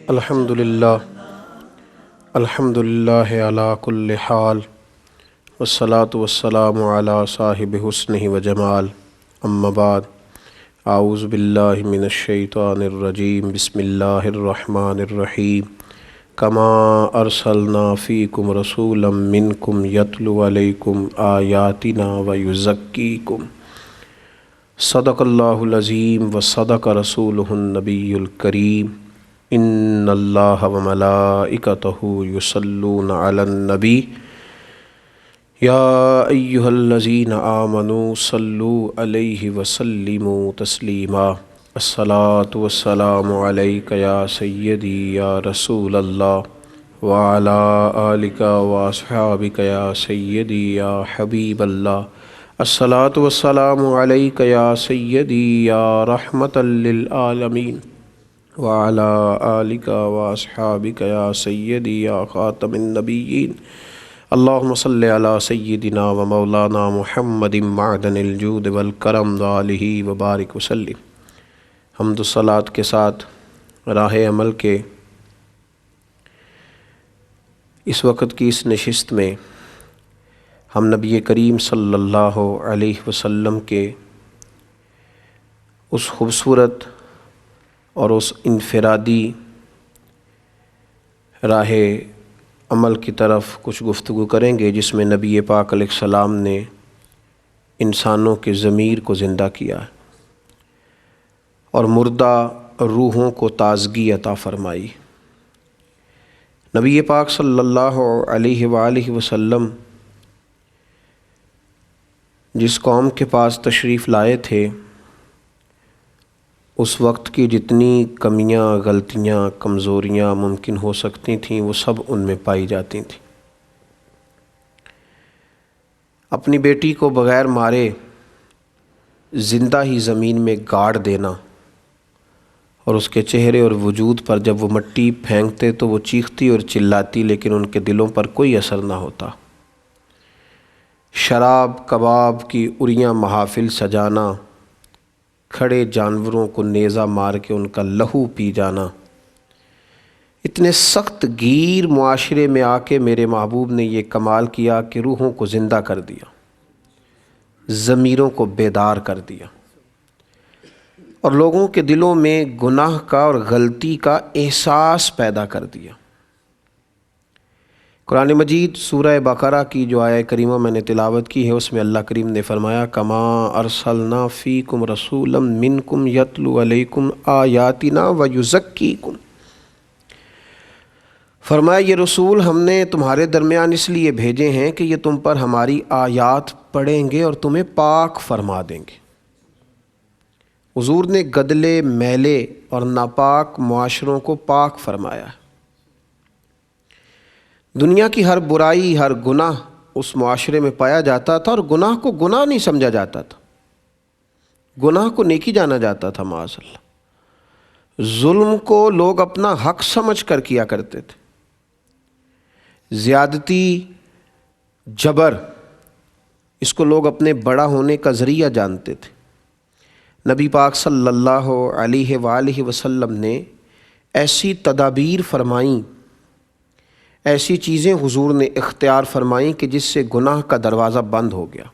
الحمدللہ علی کل حال والصلاة والسلام علی صاحب حسنہ وجمال اما بعد اعوذ باللہ من الشیطان الرجیم بسم اللہ الرحمن الرحیم کما ارسلنا فیکم رسولا منکم یتلو علیکم آیاتنا ویزکیکم صدق اللہ العظیم وصدق رسولہ النبی الکریم ان اللہ وملائکتہ یصلون علی النبی یا ایہا الذین آمنوا صلوا علیہ وسلموا تسلیما الصلاة والسلام علیک یا سیدی یا رسول اللہ وعلی آلک واصحابک یا سیدی یا حبیب اللہ الصلاة والسلام علیک یا سیدی یا رحمة للعالمین وعلی آلک واصحابک یا سیدی یا خاتم النبیین اللہم صلی علی سیدنا و مولانا محمد معدن الجود والکرم وآلہ وبارک وسلم۔ حمد و صلاۃ کے ساتھ راہ عمل کے اس وقت کی اس نشست میں ہم نبی کریم صلی اللہ علیہ وسلم کے اس خوبصورت اور اس انفرادی راہ عمل کی طرف کچھ گفتگو کریں گے جس میں نبی پاک علیہ السلام نے انسانوں کے ضمیر کو زندہ کیا اور مردہ روحوں کو تازگی عطا فرمائی۔ نبی پاک صلی اللہ علیہ وآلہ وسلم جس قوم کے پاس تشریف لائے تھے اس وقت کی جتنی کمیاں، غلطیاں، کمزوریاں ممکن ہو سکتی تھیں وہ سب ان میں پائی جاتی تھیں۔ اپنی بیٹی کو بغیر مارے زندہ ہی زمین میں گاڑ دینا اور اس کے چہرے اور وجود پر جب وہ مٹی پھینکتے تو وہ چیختی اور چلاتی لیکن ان کے دلوں پر کوئی اثر نہ ہوتا۔ شراب کباب کی اریاں محافل سجانا، کھڑے جانوروں کو نیزہ مار کے ان کا لہو پی جانا، اتنے سخت گیر معاشرے میں آ کے میرے محبوب نے یہ کمال کیا کہ روحوں کو زندہ کر دیا، ضمیروں کو بیدار کر دیا اور لوگوں کے دلوں میں گناہ کا اور غلطی کا احساس پیدا کر دیا۔ قرآن مجید سورہ بقرہ کی جو آیہ کریمہ میں نے تلاوت کی ہے اس میں اللہ کریم نے فرمایا کما ارسلنا فیکم رسولا منکم یتلو علیکم آیاتنا ویزکیکم، فرمایا یہ رسول ہم نے تمہارے درمیان اس لیے بھیجے ہیں کہ یہ تم پر ہماری آیات پڑھیں گے اور تمہیں پاک فرما دیں گے۔ حضور نے گدلے، میلے اور ناپاک معاشروں کو پاک فرمایا ہے۔ دنیا کی ہر برائی، ہر گناہ اس معاشرے میں پایا جاتا تھا اور گناہ کو گناہ نہیں سمجھا جاتا تھا، گناہ کو نیکی جانا جاتا تھا معاذ اللہ۔ ظلم کو لوگ اپنا حق سمجھ کر کیا کرتے تھے، زیادتی، جبر، اس کو لوگ اپنے بڑا ہونے کا ذریعہ جانتے تھے۔ نبی پاک صلی اللہ علیہ وآلہ وسلم نے ایسی تدابیر فرمائیں، ایسی چیزیں حضور نے اختیار فرمائیں کہ جس سے گناہ کا دروازہ بند ہو گیا۔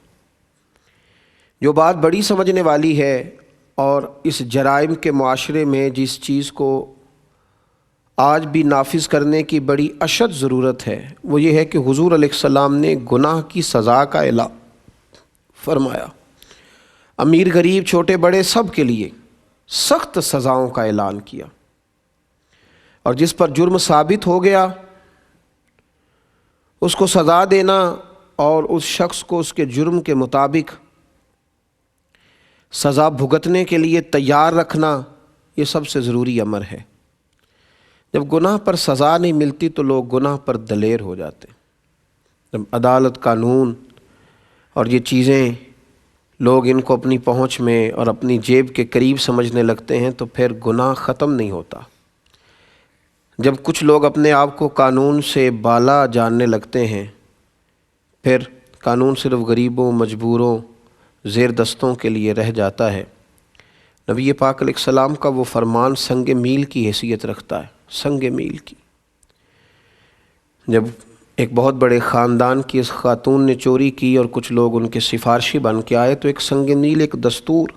جو بات بڑی سمجھنے والی ہے اور اس جرائم کے معاشرے میں جس چیز کو آج بھی نافذ کرنے کی بڑی اشد ضرورت ہے وہ یہ ہے کہ حضور علیہ السلام نے گناہ کی سزا کا اعلان فرمایا۔ امیر غریب، چھوٹے بڑے سب کے لیے سخت سزاؤں کا اعلان کیا، اور جس پر جرم ثابت ہو گیا اس کو سزا دینا اور اس شخص کو اس کے جرم کے مطابق سزا بھگتنے کے لیے تیار رکھنا یہ سب سے ضروری امر ہے۔ جب گناہ پر سزا نہیں ملتی تو لوگ گناہ پر دلیر ہو جاتے۔ جب عدالت، قانون اور یہ چیزیں لوگ ان کو اپنی پہنچ میں اور اپنی جیب کے قریب سمجھنے لگتے ہیں تو پھر گناہ ختم نہیں ہوتا۔ جب کچھ لوگ اپنے آپ کو قانون سے بالا جاننے لگتے ہیں پھر قانون صرف غریبوں، مجبوروں، زیر دستوں کے لیے رہ جاتا ہے۔ نبی پاک علیہ السلام کا وہ فرمان سنگ میل کی حیثیت رکھتا ہے، سنگ میل کی۔ جب ایک بہت بڑے خاندان کی اس خاتون نے چوری کی اور کچھ لوگ ان کے سفارشی بن کے آئے تو ایک سنگ میل، ایک دستور،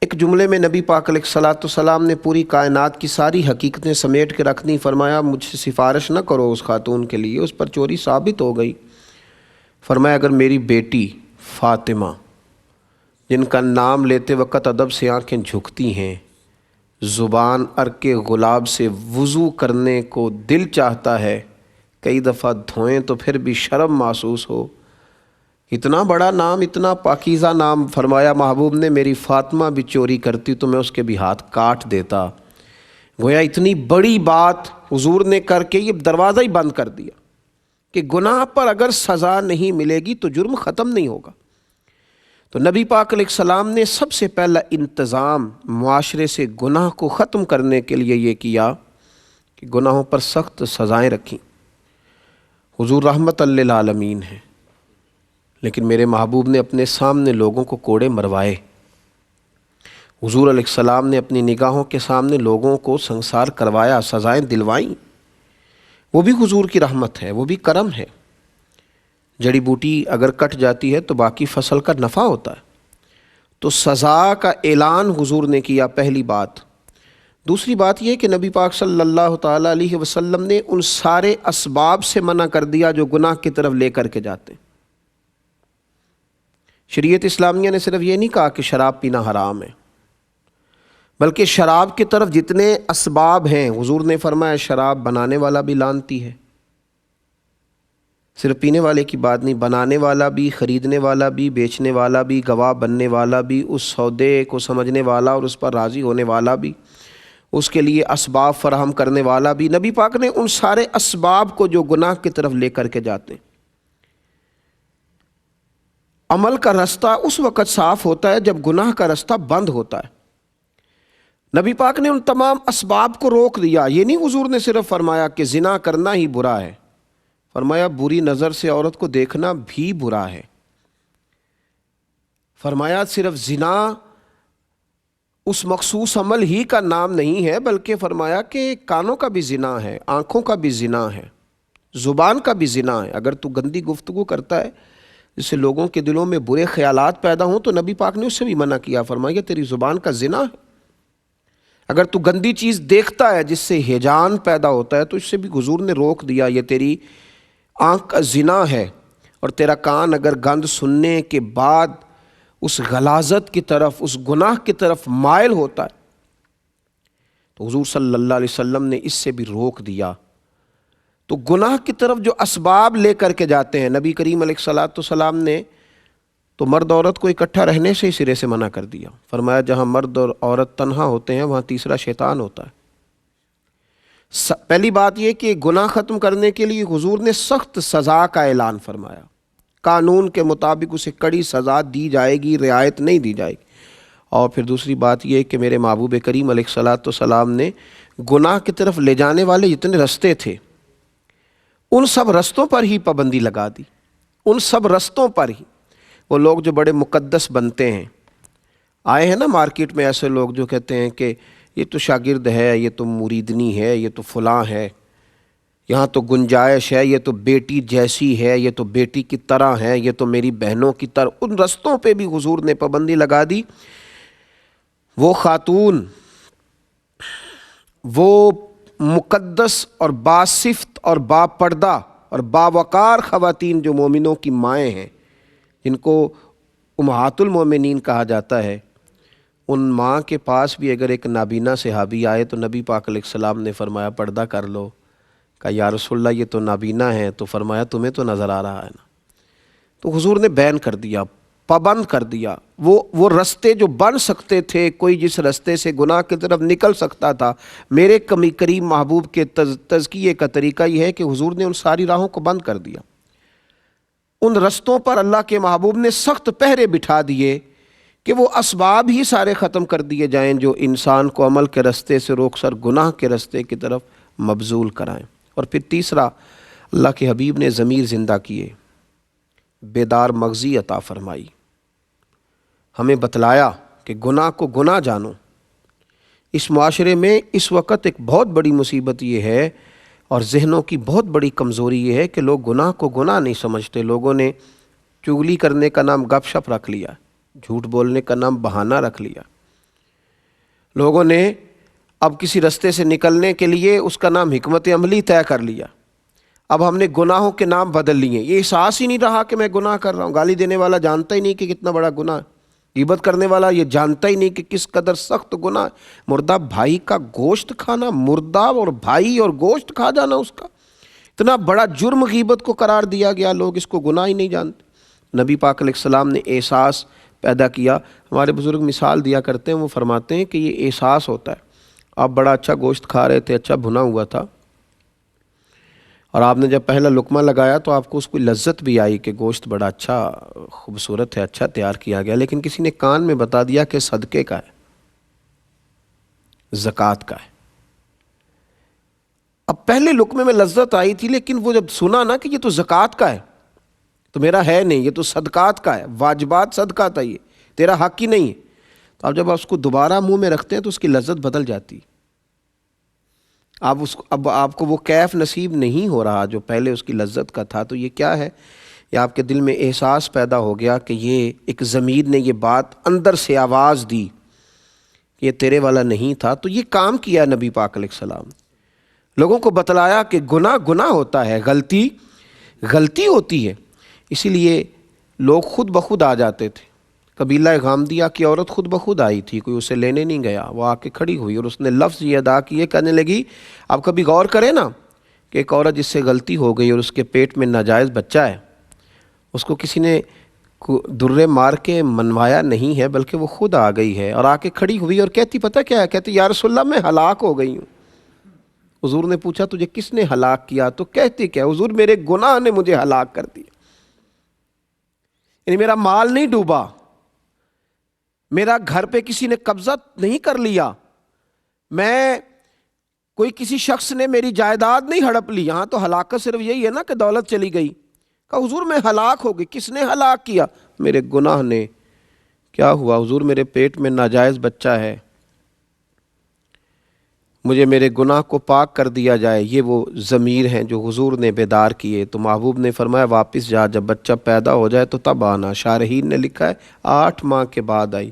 ایک جملے میں نبی پاک علیہ السلام نے پوری کائنات کی ساری حقیقتیں سمیٹ کے رکھ دیں۔ فرمایا مجھ سے سفارش نہ کرو اس خاتون کے لیے، اس پر چوری ثابت ہو گئی۔ فرمایا اگر میری بیٹی فاطمہ، جن کا نام لیتے وقت ادب سے آنکھیں جھکتی ہیں، زبان عرق گلاب سے وضو کرنے کو دل چاہتا ہے، کئی دفعہ دھوئیں تو پھر بھی شرم محسوس ہو، اتنا بڑا نام، اتنا پاکیزہ نام، فرمایا محبوب نے میری فاطمہ بھی چوری کرتی تو میں اس کے بھی ہاتھ کاٹ دیتا۔ گویا اتنی بڑی بات حضور نے کر کے یہ دروازہ ہی بند کر دیا کہ گناہ پر اگر سزا نہیں ملے گی تو جرم ختم نہیں ہوگا۔ تو نبی پاک علیہ السلام نے سب سے پہلا انتظام معاشرے سے گناہ کو ختم کرنے کے لیے یہ کیا کہ گناہوں پر سخت سزائیں رکھیں۔ حضور رحمت للعالمین ہیں، لیکن میرے محبوب نے اپنے سامنے لوگوں کو کوڑے مروائے۔ حضور علیہ السلام نے اپنی نگاہوں کے سامنے لوگوں کو سنسار کروایا، سزائیں دلوائیں۔ وہ بھی حضور کی رحمت ہے، وہ بھی کرم ہے۔ جڑی بوٹی اگر کٹ جاتی ہے تو باقی فصل کا نفع ہوتا ہے۔ تو سزا کا اعلان حضور نے کیا، پہلی بات۔ دوسری بات یہ کہ نبی پاک صلی اللہ تعالیٰ علیہ وسلم نے ان سارے اسباب سے منع کر دیا جو گناہ کی طرف لے کر کے جاتے ہیں۔ شریعت اسلامیہ نے صرف یہ نہیں کہا کہ شراب پینا حرام ہے، بلکہ شراب کی طرف جتنے اسباب ہیں، حضور نے فرمایا شراب بنانے والا بھی لعنتی ہے۔ صرف پینے والے کی بات نہیں، بنانے والا بھی، خریدنے والا بھی، بیچنے والا بھی، گواہ بننے والا بھی، اس سودے کو سمجھنے والا اور اس پر راضی ہونے والا بھی، اس کے لیے اسباب فراہم کرنے والا بھی۔ نبی پاک نے ان سارے اسباب کو جو گناہ کی طرف لے کر کے جاتے ہیں۔ عمل کا رستہ اس وقت صاف ہوتا ہے جب گناہ کا رستہ بند ہوتا ہے۔ نبی پاک نے ان تمام اسباب کو روک دیا۔ یہ نہیں حضور نے صرف فرمایا کہ زنا کرنا ہی برا ہے، فرمایا بری نظر سے عورت کو دیکھنا بھی برا ہے۔ فرمایا صرف زنا اس مخصوص عمل ہی کا نام نہیں ہے، بلکہ فرمایا کہ کانوں کا بھی زنا ہے، آنکھوں کا بھی زنا ہے، زبان کا بھی زنا ہے۔ اگر تو گندی گفتگو کرتا ہے جس سے لوگوں کے دلوں میں برے خیالات پیدا ہوں تو نبی پاک نے اس سے بھی منع کیا، فرمایا تیری زبان کا زنا ہے۔ اگر تو گندی چیز دیکھتا ہے جس سے ہیجان پیدا ہوتا ہے تو اس سے بھی حضور نے روک دیا، یہ تیری آنکھ کا زنا ہے۔ اور تیرا کان اگر گند سننے کے بعد اس غلاظت کی طرف، اس گناہ کی طرف مائل ہوتا ہے تو حضور صلی اللہ علیہ وسلم نے اس سے بھی روک دیا۔ تو گناہ کی طرف جو اسباب لے کر کے جاتے ہیں، نبی کریم علیہ السلام نے تو مرد عورت کو اکٹھا رہنے سے ہی سرے سے منع کر دیا۔ فرمایا جہاں مرد اور عورت تنہا ہوتے ہیں وہاں تیسرا شیطان ہوتا ہے۔ پہلی بات یہ کہ گناہ ختم کرنے کے لیے حضور نے سخت سزا کا اعلان فرمایا، قانون کے مطابق اسے کڑی سزا دی جائے گی، رعایت نہیں دی جائے گی۔ اور پھر دوسری بات یہ کہ میرے محبوب کریم علیہ السلام نے گناہ کی طرف لے جانے والے جتنے رستے تھے ان سب رستوں پر ہی پابندی لگا دی، ان سب رستوں پر ہی۔ وہ لوگ جو بڑے مقدس بنتے ہیں، آئے ہیں نا مارکیٹ میں ایسے لوگ جو کہتے ہیں کہ یہ تو شاگرد ہے، یہ تو مریدنی ہے، یہ تو فلاں ہے، یہاں تو گنجائش ہے، یہ تو بیٹی جیسی ہے، یہ تو بیٹی کی طرح ہے، یہ تو میری بہنوں کی طرح۔ ان رستوں پہ بھی حضور نے پابندی لگا دی۔ وہ خاتون، وہ مقدس اور باصفت اور باپردہ اور باوقار خواتین جو مومنوں کی مائیں ہیں، جن کو امہات المومنین کہا جاتا ہے، ان ماں کے پاس بھی اگر ایک نابینا صحابی آئے تو نبی پاک علیہ السلام نے فرمایا پردہ کر لو۔ کہا یا رسول اللہ یہ تو نابینا ہے، تو فرمایا تمہیں تو نظر آ رہا ہے نا۔ تو حضور نے بین کر دیا، پابند کر دیا۔ وہ رستے جو بن سکتے تھے، کوئی جس رستے سے گناہ کی طرف نکل سکتا تھا، میرے کریم محبوب کے تزکیے کا طریقہ یہ ہے کہ حضور نے ان ساری راہوں کو بند کر دیا۔ ان رستوں پر اللہ کے محبوب نے سخت پہرے بٹھا دیے کہ وہ اسباب ہی سارے ختم کر دیے جائیں جو انسان کو عمل کے رستے سے روک کر گناہ کے رستے کی طرف مبذول کرائیں۔ اور پھر تیسرا، اللہ کے حبیب نے ضمیر زندہ کیے، بیدار مغزی عطا فرمائی، ہمیں بتلایا کہ گناہ کو گناہ جانو۔ اس معاشرے میں اس وقت ایک بہت بڑی مصیبت یہ ہے اور ذہنوں کی بہت بڑی کمزوری یہ ہے کہ لوگ گناہ کو گناہ نہیں سمجھتے۔ لوگوں نے چغلی کرنے کا نام گپ شپ رکھ لیا، جھوٹ بولنے کا نام بہانہ رکھ لیا۔ لوگوں نے اب کسی رستے سے نکلنے کے لیے اس کا نام حکمت عملی طے کر لیا۔ اب ہم نے گناہوں کے نام بدل لیے، یہ احساس ہی نہیں رہا کہ میں گناہ کر رہا ہوں۔ گالی دینے والا جانتا ہی نہیں کہ کتنا بڑا گناہ ہے، غیبت کرنے والا یہ جانتا ہی نہیں کہ کس قدر سخت گناہ ہے۔ مردہ بھائی کا گوشت کھانا، مردہ اور بھائی اور گوشت کھا جانا، اس کا اتنا بڑا جرم غیبت کو قرار دیا گیا، لوگ اس کو گناہ ہی نہیں جانتے۔ نبی پاک علیہ السلام نے احساس پیدا کیا۔ ہمارے بزرگ مثال دیا کرتے ہیں، وہ فرماتے ہیں کہ یہ احساس ہوتا ہے، آپ بڑا اچھا گوشت کھا رہے تھے، اچھا بھنا ہوا تھا، اور آپ نے جب پہلا لقمہ لگایا تو آپ کو اس کو لذت بھی آئی کہ گوشت بڑا اچھا خوبصورت ہے، اچھا تیار کیا گیا، لیکن کسی نے کان میں بتا دیا کہ صدقے کا ہے، زکوٰۃ کا ہے۔ اب پہلے لقمے میں لذت آئی تھی، لیکن وہ جب سنا نا کہ یہ تو زکوٰۃ کا ہے تو میرا ہے نہیں، یہ تو صدقات کا ہے، واجبات صدقہ تھا، یہ تیرا حق ہی نہیں ہے، تو اب جب آپ اس کو دوبارہ منہ میں رکھتے ہیں تو اس کی لذت بدل جاتی۔ اب آپ کو وہ کیف نصیب نہیں ہو رہا جو پہلے اس کی لذت کا تھا۔ تو یہ کیا ہے؟ یہ آپ کے دل میں احساس پیدا ہو گیا کہ یہ ایک ضمیر نے یہ بات اندر سے آواز دی کہ یہ تیرے والا نہیں تھا۔ تو یہ کام کیا نبی پاک علیہ السلام، لوگوں کو بتلایا کہ گناہ گناہ ہوتا ہے، غلطی غلطی ہوتی ہے۔ اسی لیے لوگ خود بخود آ جاتے تھے۔ قبیلہ غامدیہ کی عورت خود بخود آئی تھی، کوئی اسے لینے نہیں گیا، وہ آ کے کھڑی ہوئی اور اس نے لفظ یہ ادا کیے، کہنے لگی آپ کبھی غور کریں نا کہ ایک عورت جس سے غلطی ہو گئی اور اس کے پیٹ میں ناجائز بچہ ہے، اس کو کسی نے درے مار کے منوایا نہیں ہے، بلکہ وہ خود آ گئی ہے اور آ کے کھڑی ہوئی اور کہتی پتہ کیا ہے؟ کہتی یا رسول اللہ میں ہلاک ہو گئی ہوں۔ حضور نے پوچھا تجھے کس نے ہلاک کیا؟ تو کہتی کیا؟ حضور میرے گناہ نے مجھے ہلاک کر دیا، یعنی میرا مال نہیں ڈوبا، میرا گھر پہ کسی نے قبضہ نہیں کر لیا، میں کوئی کسی شخص نے میری جائیداد نہیں ہڑپ لی۔ یہاں تو ہلاکت صرف یہی ہے نا کہ دولت چلی گئی۔ کہا حضور میں ہلاک ہو گئی۔ کس نے ہلاک کیا؟ میرے گناہ نے۔ کیا ہوا؟ حضور میرے پیٹ میں ناجائز بچہ ہے، مجھے میرے گناہ کو پاک کر دیا جائے۔ یہ وہ ضمیر ہیں جو حضور نے بیدار کیے۔ تو محبوب نے فرمایا واپس جا، جب بچہ پیدا ہو جائے تو تب آنا۔ شارحین نے لکھا ہے 8 ماہ کے بعد آئی،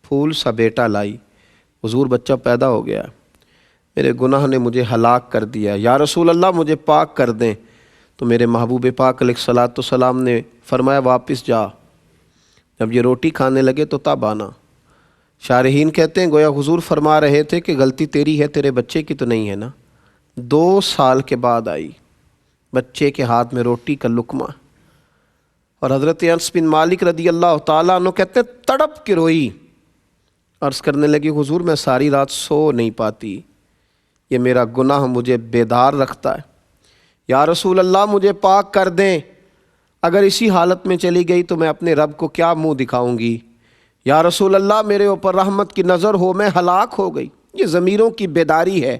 پھول سا بیٹا لائی۔ حضور بچہ پیدا ہو گیا، میرے گناہ نے مجھے ہلاک کر دیا، یا رسول اللہ مجھے پاک کر دیں۔ تو میرے محبوب پاک علیہ الصلوۃ والسلام نے فرمایا واپس جا، جب یہ روٹی کھانے لگے تو تب آنا۔ شارحین کہتے ہیں گویا حضور فرما رہے تھے کہ غلطی تیری ہے، تیرے بچے کی تو نہیں ہے نا۔ 2 سال کے بعد آئی، بچے کے ہاتھ میں روٹی کا لقمہ، اور حضرت انس بن مالک رضی اللہ تعالیٰ عنہ کہتے ہیں تڑپ کے روئی، عرض کرنے لگی حضور میں ساری رات سو نہیں پاتی، یہ میرا گناہ مجھے بیدار رکھتا ہے، یا رسول اللہ مجھے پاک کر دیں، اگر اسی حالت میں چلی گئی تو میں اپنے رب کو کیا منہ دکھاؤں گی، یا رسول اللہ میرے اوپر رحمت کی نظر ہو، میں ہلاک ہو گئی۔ یہ ضمیروں کی بیداری ہے۔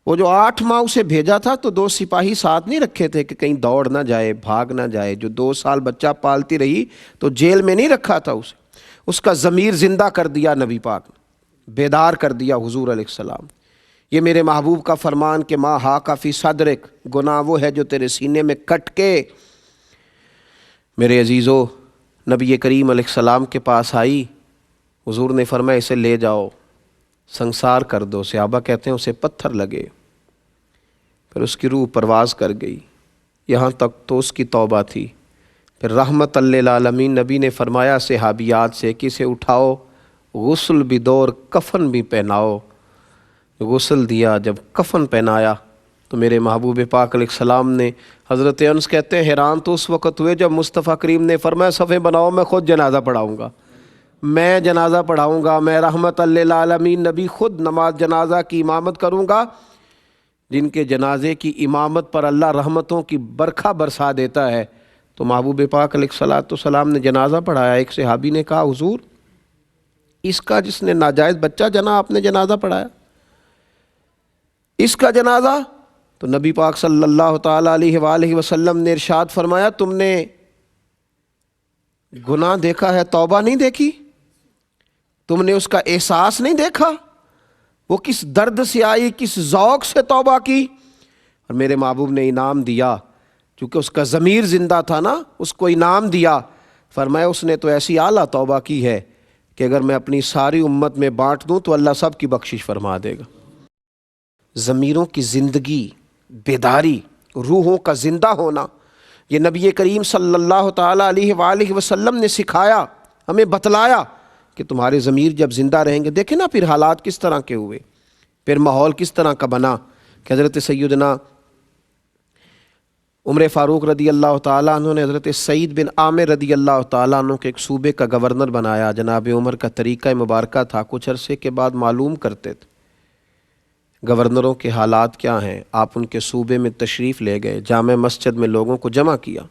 وہ جو 8 ماہ اسے بھیجا تھا تو 2 سپاہی ساتھ نہیں رکھے تھے کہ کہیں دوڑ نہ جائے، بھاگ نہ جائے۔ جو 2 سال بچہ پالتی رہی تو جیل میں نہیں رکھا تھا اسے، اس کا ضمیر زندہ کر دیا نبی پاک نے، بیدار کر دیا حضور علیہ السلام۔ یہ میرے محبوب کا فرمان کہ ما حاک فی صدرک، گناہ وہ ہے جو تیرے سینے میں کٹ کے۔ میرے عزیزو، نبی کریم علیہ السلام کے پاس آئی، حضور نے فرمایا اسے لے جاؤ، سنسار کر دو۔ صحابہ کہتے ہیں اسے پتھر لگے، پھر اس کی روح پرواز کر گئی، یہاں تک تو اس کی توبہ تھی۔ پھر رحمت للعالمین نبی نے فرمایا صحابیات سے کہ اسے اٹھاؤ، غسل بھی دو اور کفن بھی پہناؤ۔ غسل دیا، جب کفن پہنایا تو میرے محبوب پاک علیہ السلام نے، حضرت انس کہتے ہیں حیران تو اس وقت ہوئے جب مصطفیٰ کریم نے فرمایا صفیں بناؤ، میں خود جنازہ پڑھاؤں گا، میں جنازہ پڑھاؤں گا، میں رحمت للعالمین نبی خود نماز جنازہ کی امامت کروں گا۔ جن کے جنازے کی امامت پر اللہ رحمتوں کی برکھا برسا دیتا ہے، تو محبوب پاک علیہ الصلوۃ والسلام نے جنازہ پڑھایا۔ ایک صحابی نے کہا حضور اس کا جس نے ناجائز بچہ جنا آپ نے جنازہ پڑھایا، اس کا جنازہ؟ تو نبی پاک صلی اللہ تعالیٰ علیہ وآلہ وسلم نے ارشاد فرمایا تم نے گناہ دیکھا ہے، توبہ نہیں دیکھی؟ تم نے اس کا احساس نہیں دیکھا؟ وہ کس درد سے آئی، کس ذوق سے توبہ کی، اور میرے محبوب نے انعام دیا، چونکہ اس کا ضمیر زندہ تھا نا، اس کو انعام دیا۔ فرمایا اس نے تو ایسی اعلیٰ توبہ کی ہے کہ اگر میں اپنی ساری امت میں بانٹ دوں تو اللہ سب کی بخشش فرما دے گا۔ ضمیروں کی زندگی، بیداری، روحوں کا زندہ ہونا، یہ نبی کریم صلی اللہ تعالیٰ علیہ وآلہ وسلم نے سکھایا، ہمیں بتلایا کہ تمہارے ضمیر جب زندہ رہیں گے۔ دیکھیں نا پھر حالات کس طرح کے ہوئے، پھر ماحول کس طرح کا بنا کہ حضرت سیدنا عمر فاروق رضی اللہ تعالیٰ عنہ نے حضرت سعید بن عامر رضی اللہ تعالیٰ عنہ کے ایک صوبے کا گورنر بنایا۔ جناب عمر کا طریقہ مبارکہ تھا، کچھ عرصے کے بعد معلوم کرتے تھے گورنروں کے حالات کیا ہیں۔ آپ ان کے صوبے میں تشریف لے گئے، جامع مسجد میں لوگوں کو جمع کیا،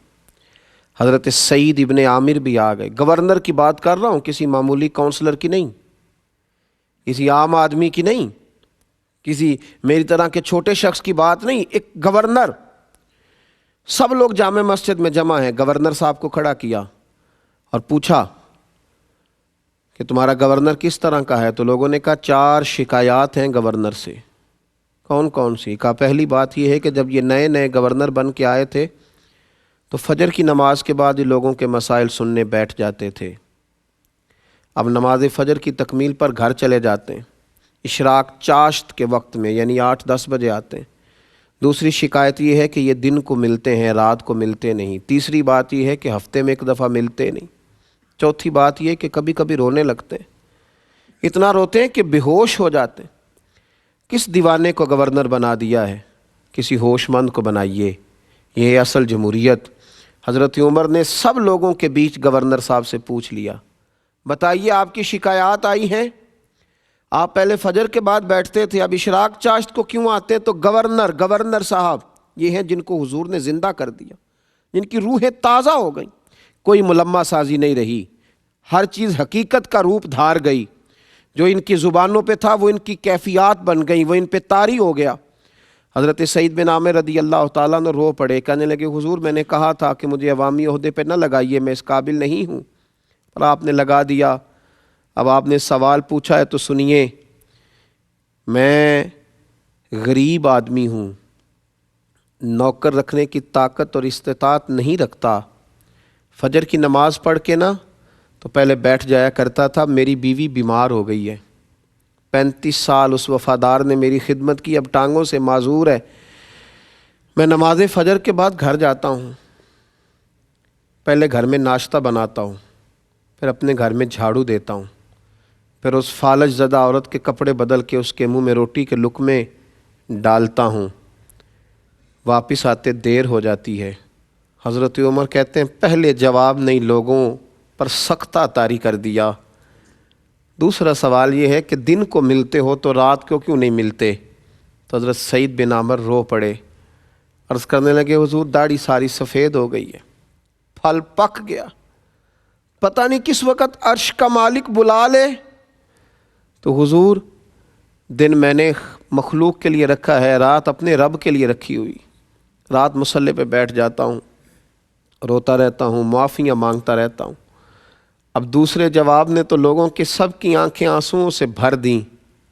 حضرت سعید ابن عامر بھی آ گئے۔ گورنر کی بات کر رہا ہوں، کسی معمولی کونسلر کی نہیں، کسی عام آدمی کی نہیں، کسی میری طرح کے چھوٹے شخص کی بات نہیں، ایک گورنر۔ سب لوگ جامع مسجد میں جمع ہیں، گورنر صاحب کو کھڑا کیا اور پوچھا کہ تمہارا گورنر کس طرح کا ہے؟ تو لوگوں نے کہا 4 شکایات ہیں گورنر سے۔ کون کون سی؟ کہا پہلی بات یہ ہے کہ جب یہ نئے نئے گورنر بن کے آئے تھے تو فجر کی نماز کے بعد یہ لوگوں کے مسائل سننے بیٹھ جاتے تھے، اب نماز فجر کی تکمیل پر گھر چلے جاتے ہیں، اشراق چاشت کے وقت میں یعنی 8-10 بجے آتے ہیں۔ دوسری شکایت یہ ہے کہ یہ دن کو ملتے ہیں، رات کو ملتے نہیں۔ تیسری بات یہ ہے کہ ہفتے میں 1 دفعہ ملتے نہیں۔ چوتھی بات یہ کہ کبھی کبھی رونے لگتے ہیں، اتنا روتے ہیں کہ بے ہوش ہو جاتے ہیں۔ کس دیوانے کو گورنر بنا دیا ہے؟ کسی ہوش مند کو بنائیے، یہ ہے اصل جمہوریت۔ حضرت عمر نے سب لوگوں کے بیچ گورنر صاحب سے پوچھ لیا، بتائیے آپ کی شکایات آئی ہیں؟ آپ پہلے فجر کے بعد بیٹھتے تھے، اب اشراق چاشت کو کیوں آتے؟ تو گورنر صاحب یہ ہیں جن کو حضور نے زندہ کر دیا، جن کی روحیں تازہ ہو گئیں، کوئی ملمہ سازی نہیں رہی، ہر چیز حقیقت کا روپ دھار گئی، جو ان کی زبانوں پہ تھا وہ ان کی کیفیات بن گئی، وہ ان پہ طاری ہو گیا۔ حضرت سعید بن عامر رضی اللہ تعالیٰ نے رو پڑے، کہنے لگے حضور میں نے کہا تھا کہ مجھے عوامی عہدے پہ نہ لگائیے، میں اس قابل نہیں ہوں، اور آپ نے لگا دیا۔ اب آپ نے سوال پوچھا ہے تو سنیے، میں غریب آدمی ہوں، نوکر رکھنے کی طاقت اور استطاعت نہیں رکھتا، فجر کی نماز پڑھ کے نا تو پہلے بیٹھ جایا کرتا تھا، میری بیوی بیمار ہو گئی ہے، 35 سال اس وفادار نے میری خدمت کی، اب ٹانگوں سے معذور ہے، میں نماز فجر کے بعد گھر جاتا ہوں، پہلے گھر میں ناشتہ بناتا ہوں، پھر اپنے گھر میں جھاڑو دیتا ہوں، پھر اس فالج زدہ عورت کے کپڑے بدل کے اس کے منہ میں روٹی کے لقمے ڈالتا ہوں، واپس آتے دیر ہو جاتی ہے۔ حضرت عمر کہتے ہیں پہلے جواب نہیں، لوگوں پر سختہ طاری کر دیا۔ دوسرا سوال یہ ہے کہ دن کو ملتے ہو تو رات کو کیوں نہیں ملتے؟ تو حضرت سعید بن عامر رو پڑے، عرض کرنے لگے حضور داڑھی ساری سفید ہو گئی ہے، پھل پک گیا، پتہ نہیں کس وقت عرش کا مالک بلا لے۔ تو حضور دن میں نے مخلوق کے لیے رکھا ہے، رات اپنے رب کے لیے رکھی ہوئی، رات مصلی پہ بیٹھ جاتا ہوں، روتا رہتا ہوں، معافیاں مانگتا رہتا ہوں۔ اب دوسرے جواب نے تو لوگوں کے سب کی آنکھیں آنسوؤں سے بھر دیں،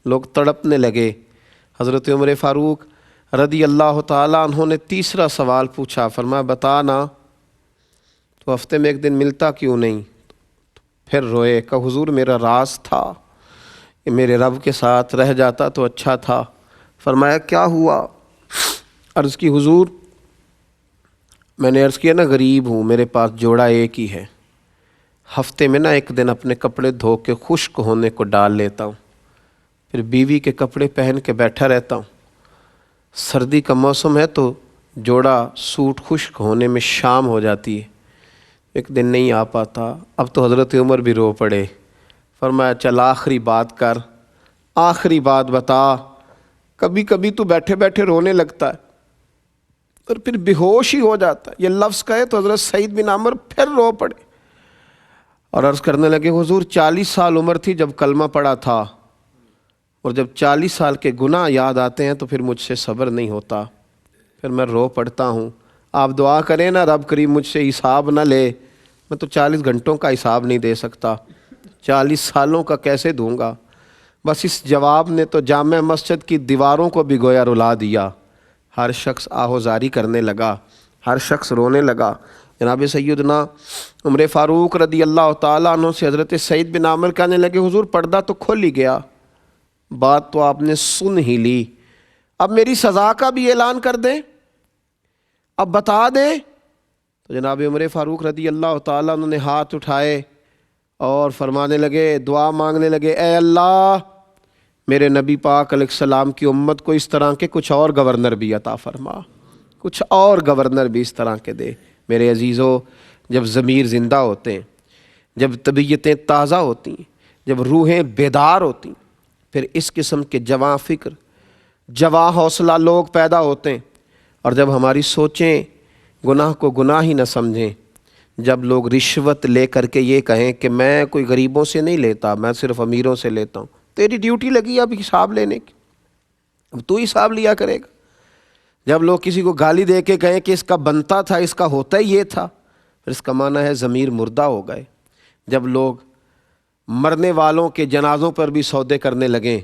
لوگ تڑپنے لگے۔ حضرت عمر فاروق رضی اللہ تعالیٰ عنہ نے تیسرا سوال پوچھا، فرمایا بتا نا تو ہفتے میں 1 دن ملتا کیوں نہیں؟ پھر روئے، کہ حضور میرا راز تھا، کہ میرے رب کے ساتھ رہ جاتا تو اچھا تھا۔ فرمایا کیا ہوا؟ عرض کی حضور میں نے عرض کیا نا غریب ہوں، میرے پاس جوڑا ایک ہی ہے، ہفتے میں نا 1 دن اپنے کپڑے دھو کے خشک ہونے کو ڈال لیتا ہوں، پھر بیوی کے کپڑے پہن کے بیٹھا رہتا ہوں، سردی کا موسم ہے تو جوڑا سوٹ خشک ہونے میں شام ہو جاتی ہے، 1 دن نہیں آ پاتا۔ اب تو حضرت عمر بھی رو پڑے، فرمایا چل آخری بات کر، آخری بات بتا۔ کبھی کبھی تو بیٹھے بیٹھے رونے لگتا ہے اور پھر بے ہوش ہی ہو جاتا ہے، یہ لفظ کہے تو حضرت سعید بن عامر پھر رو پڑے اور عرض کرنے لگے حضور 40 سال عمر تھی جب کلمہ پڑھا تھا، اور جب 40 سال کے گناہ یاد آتے ہیں تو پھر مجھ سے صبر نہیں ہوتا، پھر میں رو پڑتا ہوں۔ آپ دعا کریں نا رب کریم مجھ سے حساب نہ لے، میں تو 40 گھنٹوں کا حساب نہیں دے سکتا۔ 40 سالوں کا کیسے دوں گا؟ بس اس جواب نے تو جامع مسجد کی دیواروں کو بھی گویا رلا دیا۔ ہر شخص آہوزاری کرنے لگا، ہر شخص رونے لگا۔ جناب سیدنا عمر فاروق رضی اللہ تعالیٰ عنہ سے حضرت سعید بن عامر کہنے لگے حضور پردہ تو کھل ہی گیا، بات تو آپ نے سن ہی لی، اب میری سزا کا بھی اعلان کر دیں، اب بتا دیں۔ تو جناب عمر فاروق رضی اللہ تعالیٰ عنہ نے ہاتھ اٹھائے اور فرمانے لگے، دعا مانگنے لگے، اے اللہ میرے نبی پاک علیہ السلام کی امت کو اس طرح کے کچھ اور گورنر بھی عطا فرما، کچھ اور گورنر بھی اس طرح کے دے۔ میرے عزیزو، جب ضمیر زندہ ہوتے ہیں، جب طبیعتیں تازہ ہوتی ہیں، جب روحیں بیدار ہوتی ہیں، پھر اس قسم کے جواں فکر، جواں حوصلہ لوگ پیدا ہوتے ہیں۔ اور جب ہماری سوچیں گناہ کو گناہ ہی نہ سمجھیں، جب لوگ رشوت لے کر کے یہ کہیں کہ میں کوئی غریبوں سے نہیں لیتا، میں صرف امیروں سے لیتا ہوں، تیری ڈیوٹی لگی اب حساب لینے کی، اب تو حساب لیا کرے گا۔ جب لوگ کسی کو گالی دے کے کہیں کہ اس کا بنتا تھا، اس کا ہوتا ہی یہ تھا، پھر اس کا معنی ہے ضمیر مردہ ہو گئے۔ جب لوگ مرنے والوں کے جنازوں پر بھی سودے کرنے لگیں،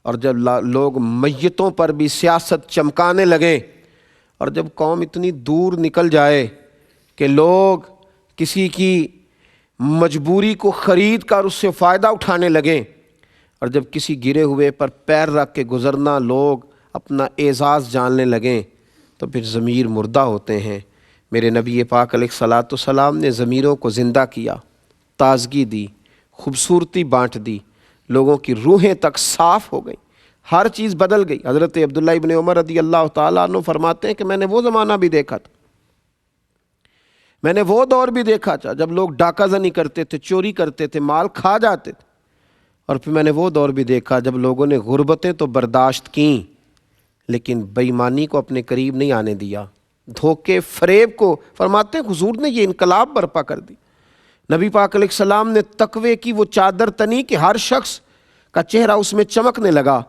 اور جب لوگ میتوں پر بھی سیاست چمکانے لگیں، اور جب قوم اتنی دور نکل جائے کہ لوگ کسی کی مجبوری کو خرید کر اس سے فائدہ اٹھانے لگیں، اور جب کسی گرے ہوئے پر پیر رکھ کے گزرنا لوگ اپنا اعزاز جاننے لگیں، تو پھر ضمیر مردہ ہوتے ہیں۔ میرے نبی پاک علیہ الصلاۃ والسلام نے ضمیروں کو زندہ کیا، تازگی دی، خوبصورتی بانٹ دی، لوگوں کی روحیں تک صاف ہو گئیں، ہر چیز بدل گئی۔ حضرت عبداللہ ابن عمر رضی اللہ تعالیٰ عنہ فرماتے ہیں کہ میں نے وہ زمانہ بھی دیکھا تھا، میں نے وہ دور بھی دیکھا تھا جب لوگ ڈاکہ زنی کرتے تھے، چوری کرتے تھے، مال کھا جاتے تھے، اور پھر میں نے وہ دور بھی دیکھا جب لوگوں نے غربتیں تو برداشت کیں لیکن بے ایمانی کو اپنے قریب نہیں آنے دیا، دھوکے فریب کو۔ فرماتے ہیں حضور نے یہ انقلاب برپا کر دی۔ نبی پاک علیہ السلام نے تقوی کی وہ چادر تنی کہ ہر شخص کا چہرہ اس میں چمکنے لگا۔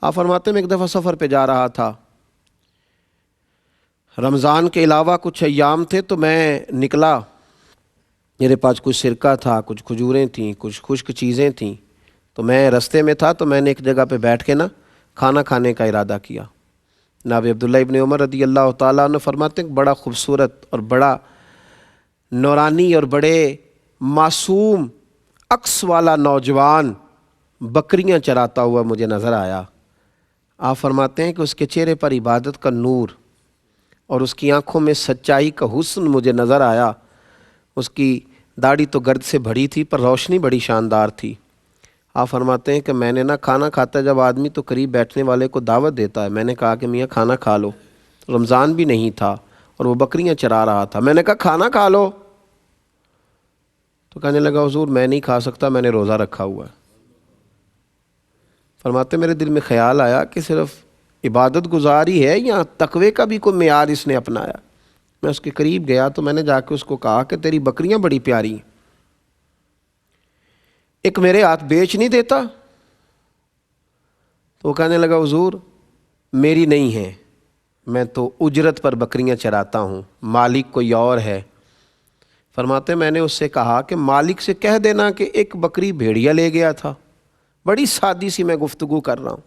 آپ فرماتے ہیں میں ایک دفعہ سفر پہ جا رہا تھا، رمضان کے علاوہ کچھ ایام تھے، تو میں نکلا، میرے پاس کچھ سرکہ تھا، کچھ کھجوریں تھیں، کچھ خشک چیزیں تھیں، تو میں رستے میں تھا، تو میں نے ایک جگہ پہ بیٹھ کے کھانا کھانے کا ارادہ کیا۔ جناب عبداللہ ابن عمر رضی اللہ تعالیٰ عنہ فرماتے ہیں بڑا خوبصورت اور بڑا نورانی اور بڑے معصوم عکس والا نوجوان بکریاں چراتا ہوا مجھے نظر آیا۔ آپ فرماتے ہیں کہ اس کے چہرے پر عبادت کا نور اور اس کی آنکھوں میں سچائی کا حسن مجھے نظر آیا۔ اس کی داڑھی تو گرد سے بھری تھی پر روشنی بڑی شاندار تھی۔ آپ فرماتے ہیں کہ میں نے کھانا کھاتا ہے جب آدمی تو قریب بیٹھنے والے کو دعوت دیتا ہے، میں نے کہا کہ میاں کھانا کھا لو، رمضان بھی نہیں تھا اور وہ بکریاں چرا رہا تھا، میں نے کہا کھانا کھا لو، تو کہنے لگا حضور میں نہیں کھا سکتا، میں نے روزہ رکھا ہوا ہے۔ فرماتے میرے دل میں خیال آیا کہ صرف عبادت گزاری ہے یا تقوی کا بھی کوئی معیار اس نے اپنایا۔ میں اس کے قریب گیا تو میں نے جا کے اس کو کہا کہ تیری بکریاں بڑی پیاری ہیں، ایک میرے ہاتھ بیچ نہیں دیتا؟ تو وہ کہنے لگا حضور میری نہیں ہے، میں تو اجرت پر بکریاں چراتا ہوں، مالک کوئی اور ہے۔ فرماتے میں نے اس سے کہا کہ مالک سے کہہ دینا کہ ایک بکری بھیڑیا لے گیا تھا، بڑی سادی سی میں گفتگو کر رہا ہوں،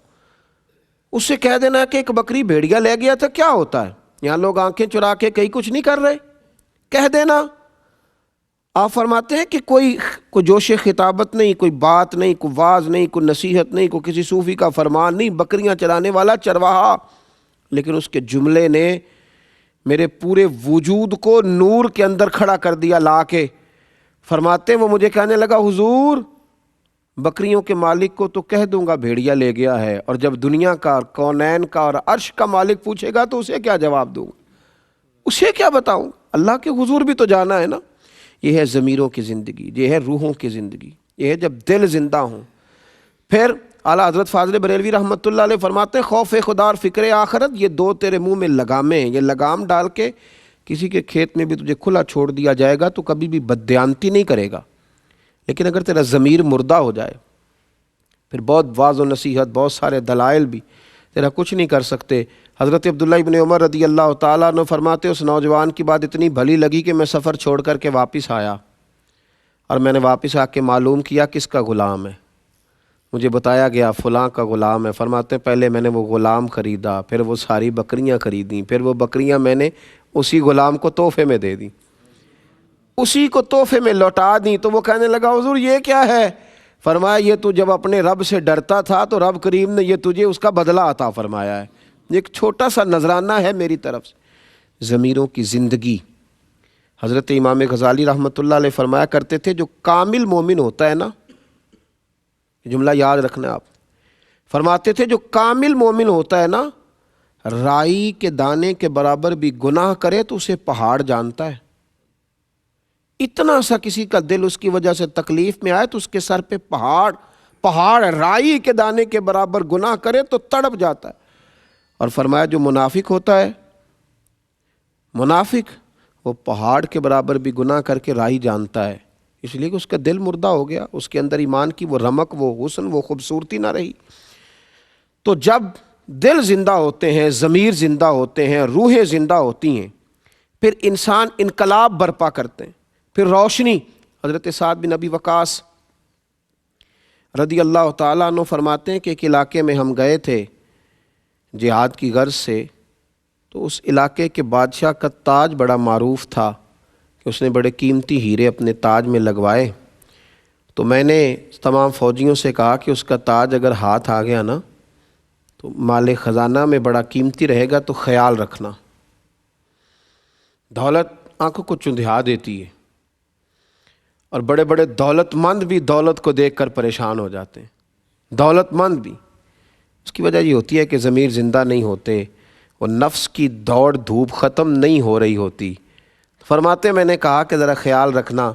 اس سے کہہ دینا کہ ایک بکری بھیڑیا لے گیا تھا، کیا ہوتا ہے؟ یہاں لوگ آنکھیں چرا کے کہیں کچھ نہیں کر رہے، کہہ دینا۔ آپ فرماتے ہیں کہ کوئی جوش خطابت نہیں، کوئی بات نہیں، کوئی واعظ نہیں، کوئی نصیحت نہیں، کوئی کسی صوفی کا فرمان نہیں، بکریاں چرانے والا چرواہا، لیکن اس کے جملے نے میرے پورے وجود کو نور کے اندر کھڑا کر دیا لا کے۔ فرماتے ہیں وہ مجھے کہنے لگا حضور بکریوں کے مالک کو تو کہہ دوں گا بھیڑیا لے گیا ہے، اور جب دنیا کا، کونین کا اور عرش کا مالک پوچھے گا تو اسے کیا جواب دوں گا، اسے کیا بتاؤں؟ اللہ کے حضور بھی تو جانا ہے نا۔ یہ ہے ضمیروں کی زندگی، یہ ہے روحوں کی زندگی، یہ ہے جب دل زندہ ہوں۔ پھر اعلیٰ حضرت فاضل بریلوی رحمۃ اللہ علیہ فرماتے ہیں خوف خدا اور فکر آخرت یہ دو تیرے منہ میں لگامیں ہیں، یہ لگام ڈال کے کسی کے کھیت میں بھی تجھے کھلا چھوڑ دیا جائے گا تو کبھی بھی بددیانتی نہیں کرے گا، لیکن اگر تیرا ضمیر مردہ ہو جائے پھر بہت واعظ و نصیحت، بہت سارے دلائل بھی تیرا کچھ نہیں کر سکتے۔ حضرت عبداللہ ابن عمر رضی اللہ تعالیٰ عنہ فرماتے اس نوجوان کی بات اتنی بھلی لگی کہ میں سفر چھوڑ کر کے واپس آیا اور میں نے واپس آ کے معلوم کیا کس کا غلام ہے، مجھے بتایا گیا فلاں کا غلام ہے۔ فرماتے ہیں پہلے میں نے وہ غلام خریدا، پھر وہ ساری بکریاں خریدیں، پھر وہ بکریاں میں نے اسی غلام کو تحفے میں دے دیں، اسی کو تحفے میں لوٹا دیں۔ تو وہ کہنے لگا حضور یہ کیا ہے؟ فرمایا یہ تو جب اپنے رب سے ڈرتا تھا تو رب کریم نے یہ تجھے اس کا بدلہ عطا فرمایا ہے، ایک چھوٹا سا نذرانہ ہے میری طرف سے۔ ضمیروں کی زندگی، حضرت امام غزالی رحمۃ اللہ علیہ فرمایا کرتے تھے جو کامل مومن ہوتا ہے نا، یہ جملہ یاد رکھنا آپ، فرماتے تھے جو کامل مومن ہوتا ہے نا، رائی کے دانے کے برابر بھی گناہ کرے تو اسے پہاڑ جانتا ہے۔ اتنا سا کسی کا دل اس کی وجہ سے تکلیف میں آئے تو اس کے سر پہ پہاڑ رائی کے دانے کے برابر گناہ کرے تو تڑپ جاتا ہے۔ اور فرمایا جو منافق ہوتا ہے، منافق وہ پہاڑ کے برابر بھی گناہ کر کے رائی جانتا ہے، اس لیے کہ اس کا دل مردہ ہو گیا، اس کے اندر ایمان کی وہ رمق، وہ حسن، وہ خوبصورتی نہ رہی۔ تو جب دل زندہ ہوتے ہیں، ضمیر زندہ ہوتے ہیں، روحیں زندہ ہوتی ہیں، پھر انسان انقلاب برپا کرتے ہیں، پھر روشنی۔ حضرت سعد بن ابی وقاص رضی اللہ تعالیٰ عنہ فرماتے ہیں کہ ایک علاقے میں ہم گئے تھے جہاد کی غرض سے، تو اس علاقے کے بادشاہ کا تاج بڑا معروف تھا کہ اس نے بڑے قیمتی ہیرے اپنے تاج میں لگوائے۔ تو میں نے تمام فوجیوں سے کہا کہ اس کا تاج اگر ہاتھ آ گیا نا تو مال خزانہ میں بڑا قیمتی رہے گا، تو خیال رکھنا۔ دولت آنکھوں کو چندھا دیتی ہے، اور بڑے بڑے دولت مند بھی دولت کو دیکھ کر پریشان ہو جاتے ہیں، دولت مند بھی۔ اس کی وجہ یہ ہوتی ہے کہ ضمیر زندہ نہیں ہوتے، وہ نفس کی دوڑ دھوپ ختم نہیں ہو رہی ہوتی۔ فرماتے میں نے کہا کہ ذرا خیال رکھنا،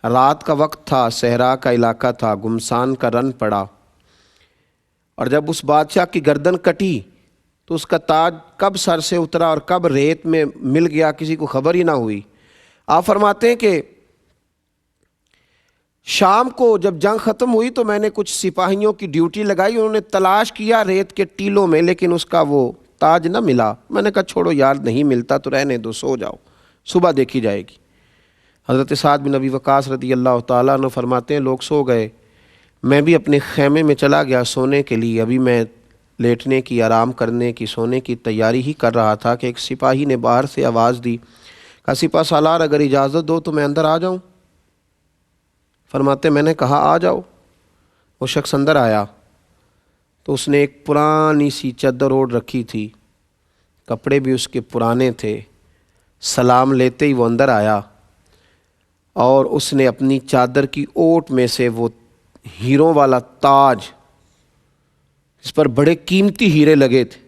رات کا وقت تھا، صحرا کا علاقہ تھا، گمسان کا رن پڑا، اور جب اس بادشاہ کی گردن کٹی تو اس کا تاج کب سر سے اترا اور کب ریت میں مل گیا کسی کو خبر ہی نہ ہوئی۔ آپ فرماتے ہیں کہ شام کو جب جنگ ختم ہوئی تو میں نے کچھ سپاہیوں کی ڈیوٹی لگائی، انہوں نے تلاش کیا ریت کے ٹیلوں میں، لیکن اس کا وہ تاج نہ ملا۔ میں نے کہا چھوڑو یار، نہیں ملتا تو رہنے دو، سو جاؤ، صبح دیکھی جائے گی۔ حضرت سعد بن ابی وقاص رضی اللہ تعالیٰ عنہ فرماتے ہیں لوگ سو گئے، میں بھی اپنے خیمے میں چلا گیا سونے کے لیے۔ ابھی میں لیٹنے کی، آرام کرنے کی، سونے کی تیاری ہی کر رہا تھا کہ ایک سپاہی نے باہر سے آواز دی، کہا سپہ سالار اگر اجازت دو تو میں اندر آ جاؤں؟ فرماتے میں نے کہا آ جاؤ۔ وہ شخص اندر آیا تو اس نے ایک پرانی سی چادر اوڑھ رکھی تھی، کپڑے بھی اس کے پرانے تھے۔ سلام لیتے ہی وہ اندر آیا اور اس نے اپنی چادر کی اوٹ میں سے وہ ہیروں والا تاج، اس پر بڑے قیمتی ہیرے لگے تھے،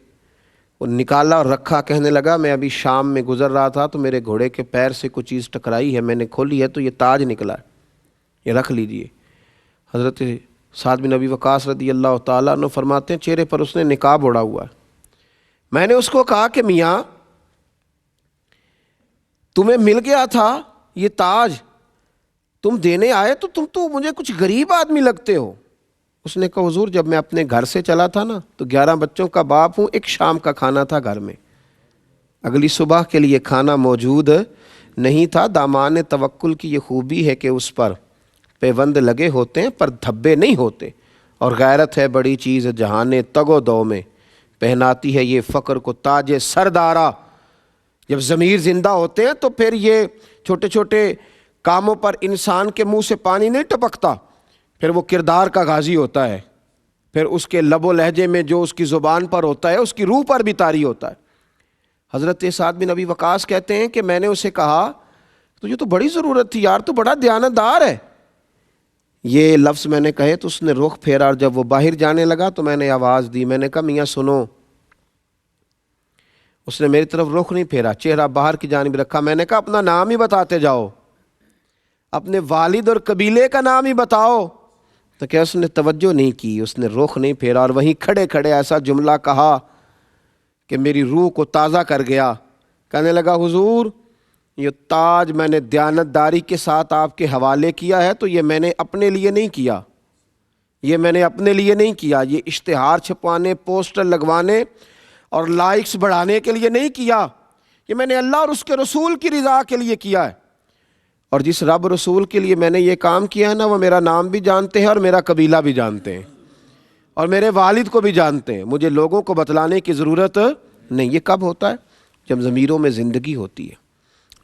وہ نکالا اور رکھا۔ کہنے لگا میں ابھی شام میں گزر رہا تھا تو میرے گھوڑے کے پیر سے کچھ چیز ٹکرائی ہے، میں نے کھولی ہے تو یہ تاج نکلا ہے، یہ رکھ لیجئے۔ حضرت سعد بن ابی وقاص رضی اللہ تعالیٰ عنہ فرماتے ہیں چہرے پر اس نے نقاب اوڑھا ہوا ہے۔ میں نے اس کو کہا کہ میاں تمہیں مل گیا تھا یہ تاج، تم دینے آئے تو تم تو مجھے کچھ غریب آدمی لگتے ہو۔ اس نے کہا حضور جب میں اپنے گھر سے چلا تھا نا تو 11 بچوں کا باپ ہوں، ایک شام کا کھانا تھا گھر میں، اگلی صبح کے لیے کھانا موجود نہیں تھا۔ دامان توکل کی یہ خوبی ہے کہ اس پر پیوند لگے ہوتے ہیں پر دھبے نہیں ہوتے، اور غیرت ہے بڑی چیز جہان تگ و دو میں، پہناتی ہے یہ فقر کو تاج سردارا۔ جب ضمیر زندہ ہوتے ہیں تو پھر یہ چھوٹے چھوٹے کاموں پر انسان کے منہ سے پانی نہیں ٹپکتا، پھر وہ کردار کا غازی ہوتا ہے، پھر اس کے لب و لہجے میں جو اس کی زبان پر ہوتا ہے اس کی روح پر بھی طاری ہوتا ہے۔ حضرت سعد بن ابی وقاص کہتے ہیں کہ میں نے اسے کہا تجھے تو بڑی ضرورت تھی یار، تو بڑا دیانتدار ہے۔ یہ لفظ میں نے کہے تو اس نے رخ پھیرا، اور جب وہ باہر جانے لگا تو میں نے آواز دی، میں نے کہا میاں سنو۔ اس نے میری طرف رخ نہیں پھیرا، چہرہ باہر کی جانب رکھا۔ میں نے کہا اپنا نام ہی بتاتے جاؤ، اپنے والد اور قبیلے کا نام ہی بتاؤ۔ تو کیا اس نے توجہ نہیں کی، اس نے رخ نہیں پھیرا، اور وہیں کھڑے کھڑے ایسا جملہ کہا کہ میری روح کو تازہ کر گیا۔ کہنے لگا حضور یہ تاج میں نے دیانتداری کے ساتھ آپ کے حوالے کیا ہے، تو یہ میں نے اپنے لیے نہیں کیا، یہ میں نے اپنے لیے نہیں کیا، یہ اشتہار چھپوانے، پوسٹر لگوانے اور لائکس بڑھانے کے لیے نہیں کیا، یہ میں نے اللہ اور اس کے رسول کی رضا کے لیے کیا ہے۔ اور جس رب رسول کے لیے میں نے یہ کام کیا ہے نا، وہ میرا نام بھی جانتے ہیں اور میرا قبیلہ بھی جانتے ہیں اور میرے والد کو بھی جانتے ہیں، مجھے لوگوں کو بتلانے کی ضرورت نہیں۔ یہ کب ہوتا ہے؟ جب ضمیروں میں زندگی ہوتی ہے،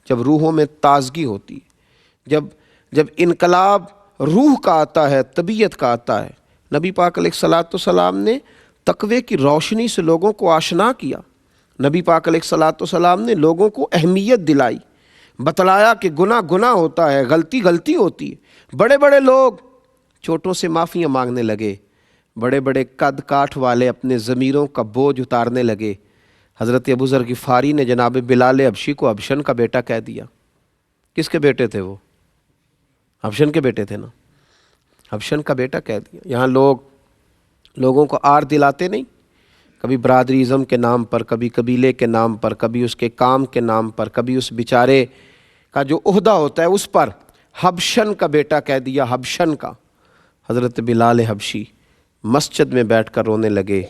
جب روحوں میں تازگی ہوتی ہے، جب انقلاب روح کا آتا ہے، طبیعت کا آتا ہے۔ نبی پاک علیہ الصلاۃ والسلام نے تقوی کی روشنی سے لوگوں کو آشنا کیا۔ نبی پاک علیہ الصلاۃ والسلام نے لوگوں کو اہمیت دلائی، بتلایا کہ گناہ گناہ ہوتا ہے، غلطی غلطی ہوتی ہے۔ بڑے بڑے لوگ چھوٹوں سے معافیاں مانگنے لگے، بڑے بڑے قد کاٹھ والے اپنے ضمیروں کا بوجھ اتارنے لگے۔ حضرت ابو ذر غفاری نے جناب بلال حبشی کو حبشن کا بیٹا کہہ دیا۔ کس کے بیٹے تھے وہ؟ حبشن کے بیٹے تھے نا، حبشن کا بیٹا کہہ دیا۔ یہاں لوگوں کو آر دلاتے نہیں، کبھی برادری ازم کے نام پر، کبھی قبیلے کے نام پر، کبھی اس کے کام کے نام پر، کبھی اس بیچارے کا جو عہدہ ہوتا ہے اس پر۔ حبشن کا بیٹا کہہ دیا، حبشن کا۔ حضرت بلال حبشی مسجد میں بیٹھ کر رونے لگے۔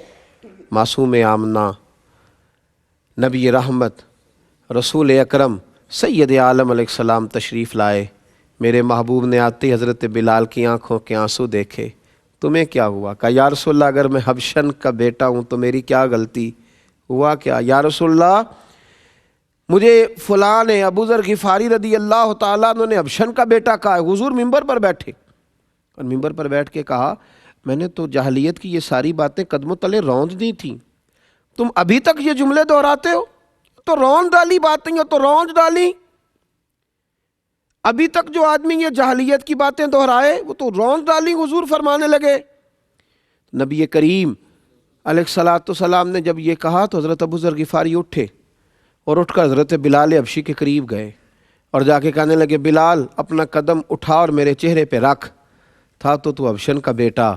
معصوم آمنہ، نبی رحمت، رسول اکرم سید عالم علیہ السلام تشریف لائے۔ میرے محبوب نے آتے حضرت بلال کی آنکھوں کے آنسو دیکھے۔ تمہیں کیا ہوا؟ کہا یا رسول اللہ، اگر میں حبشن کا بیٹا ہوں تو میری کیا غلطی؟ ہوا کیا؟ یا رسول اللہ، مجھے فلاں نے، ابو ذر غفاری رضی اللہ تعالیٰ عنہ نے حبشن کا بیٹا کہا ہے۔ حضور ممبر پر بیٹھے اور ممبر پر بیٹھ کے کہا، میں نے تو جاہلیت کی یہ ساری باتیں قدموں تلے روند دی تھیں، تم ابھی تک یہ جملے دہراتے ہو؟ تو روند ڈالی باتیں، تو روند ڈالی۔ ابھی تک جو آدمی یہ جاہلیت کی باتیں دہرائے وہ تو روند ڈالی۔ حضور فرمانے لگے۔ نبی کریم علیہ الصلاۃ والسلام نے جب یہ کہا تو حضرت ابو ذر غفاری اٹھے اور اٹھ کر حضرت بلال حبشی کے قریب گئے اور جا کے کہنے لگے، بلال اپنا قدم اٹھا اور میرے چہرے پہ رکھ۔ تھا تو حبشن کا بیٹا،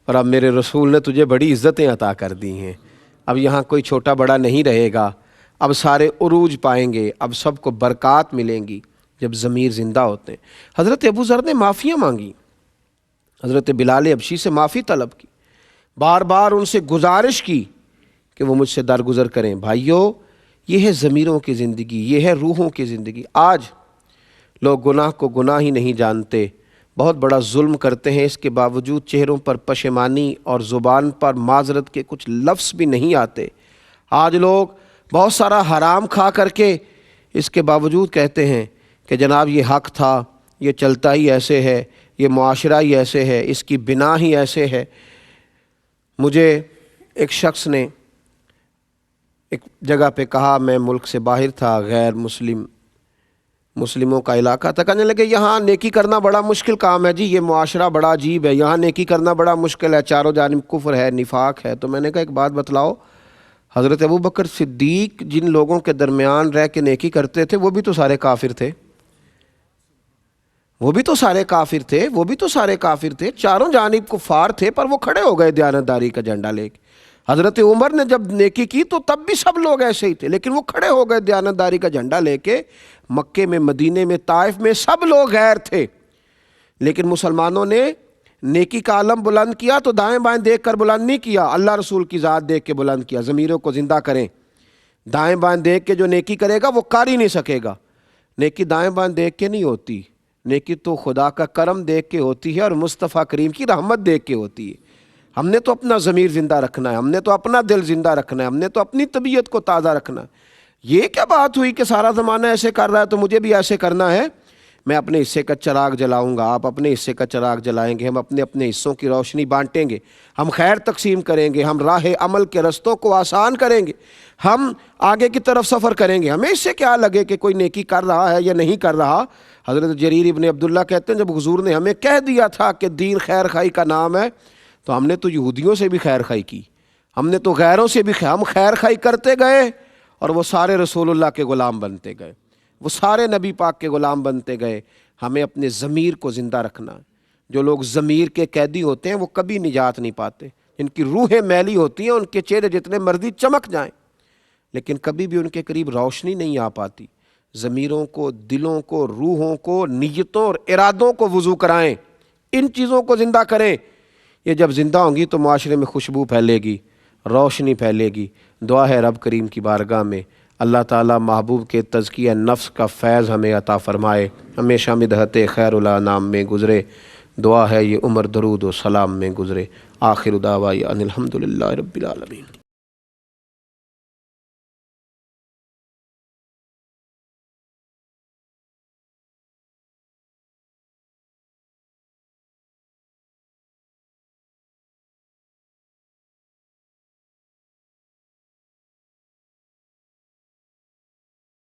اور اب میرے رسول نے تجھے بڑی عزتیں عطا کر دی ہیں۔ اب یہاں کوئی چھوٹا بڑا نہیں رہے گا، اب سارے عروج پائیں گے، اب سب کو برکات ملیں گی جب ضمیر زندہ ہوتے ہیں۔ حضرت ابو ذر نے معافیاں مانگی، حضرت بلال حبشی سے معافی طلب کی، بار بار ان سے گزارش کی کہ وہ مجھ سے درگزر کریں۔ بھائیو، یہ ہے ضمیروں کی زندگی، یہ ہے روحوں کی زندگی۔ آج لوگ گناہ کو گناہ ہی نہیں جانتے، بہت بڑا ظلم کرتے ہیں، اس کے باوجود چہروں پر پشیمانی اور زبان پر معذرت کے کچھ لفظ بھی نہیں آتے۔ آج لوگ بہت سارا حرام کھا کر کے اس کے باوجود کہتے ہیں کہ جناب یہ حق تھا، یہ چلتا ہی ایسے ہے، یہ معاشرہ ہی ایسے ہے، اس کی بنا ہی ایسے ہے۔ مجھے ایک شخص نے ایک جگہ پہ کہا، میں ملک سے باہر تھا، غیر مسلموں کا علاقہ تھا، کہنے لگے یہاں نیکی کرنا بڑا مشکل کام ہے جی، یہ معاشرہ بڑا عجیب ہے، یہاں نیکی کرنا بڑا مشکل ہے، چاروں جانب کفر ہے، نفاق ہے۔ تو میں نے کہا ایک بات بتلاؤ، حضرت ابوبکر صدیق جن لوگوں کے درمیان رہ کے نیکی کرتے تھے وہ بھی تو سارے کافر تھے، وہ بھی تو سارے کافر تھے، وہ بھی تو سارے کافر تھے، چاروں جانب کفار تھے، پر وہ کھڑے ہو گئے دیانتداری کا جھنڈا لے کے۔ حضرت عمر نے جب نیکی کی تو تب بھی سب لوگ ایسے ہی تھے، لیکن وہ کھڑے ہو گئے دیانتداری کا جھنڈا لے کے۔ مکے میں، مدینے میں، طائف میں سب لوگ غیر تھے، لیکن مسلمانوں نے نیکی کا علم بلند کیا تو دائیں بائیں دیکھ کر بلند نہیں کیا، اللہ رسول کی ذات دیکھ کے بلند کیا۔ ضمیروں کو زندہ کریں، دائیں بائیں دیکھ کے جو نیکی کرے گا وہ کر ہی نہیں سکے گا۔ نیکی دائیں بائیں دیکھ کے نہیں ہوتی، نیکی تو خدا کا کرم دیکھ کے ہوتی ہے اور مصطفیٰ کریم کی رحمت دیکھ کے ہوتی ہے۔ ہم نے تو اپنا ضمیر زندہ رکھنا ہے، ہم نے تو اپنا دل زندہ رکھنا ہے، ہم نے تو اپنی طبیعت کو تازہ رکھنا ہے۔ یہ کیا بات ہوئی کہ سارا زمانہ ایسے کر رہا ہے تو مجھے بھی ایسے کرنا ہے؟ میں اپنے حصے کا چراغ جلاؤں گا، آپ اپنے حصے کا چراغ جلائیں گے، ہم اپنے اپنے حصوں کی روشنی بانٹیں گے، ہم خیر تقسیم کریں گے، ہم راہ عمل کے رستوں کو آسان کریں گے، ہم آگے کی طرف سفر کریں گے۔ ہمیں اس سے کیا لگے کہ کوئی نیکی کر رہا ہے یا نہیں کر رہا۔ حضرت جریر ابن عبداللہ کہتے ہیں جب حضور نے ہمیں کہہ دیا تھا کہ دین خیر خائی کا نام ہے تو ہم نے تو یہودیوں سے بھی خیر خائی کی، ہم نے تو غیروں سے بھی ہم خیر خائی کرتے گئے اور وہ سارے رسول اللہ کے غلام بنتے گئے، وہ سارے نبی پاک کے غلام بنتے گئے۔ ہمیں اپنے ضمیر کو زندہ رکھنا ہے۔ جو لوگ ضمیر کے قیدی ہوتے ہیں وہ کبھی نجات نہیں پاتے، جن کی روحیں میلی ہوتی ہیں ان کے چہرے جتنے مرضی چمک جائیں لیکن کبھی بھی ان کے قریب روشنی نہیں آ پاتی۔ ضمیروں کو، دلوں کو، روحوں کو، نیتوں اور ارادوں کو وضو کرائیں، ان چیزوں کو زندہ کریں۔ یہ جب زندہ ہوں گی تو معاشرے میں خوشبو پھیلے گی، روشنی پھیلے گی۔ دعا ہے رب کریم کی بارگاہ میں اللہ تعالیٰ محبوب کے تزکیہ نفس کا فیض ہمیں عطا فرمائے، ہمیشہ مدحت خیر الانام میں گزرے۔ دعا ہے یہ عمر درود و سلام میں گزرے۔ آخر دعوانا ان الحمدللہ رب العالمین۔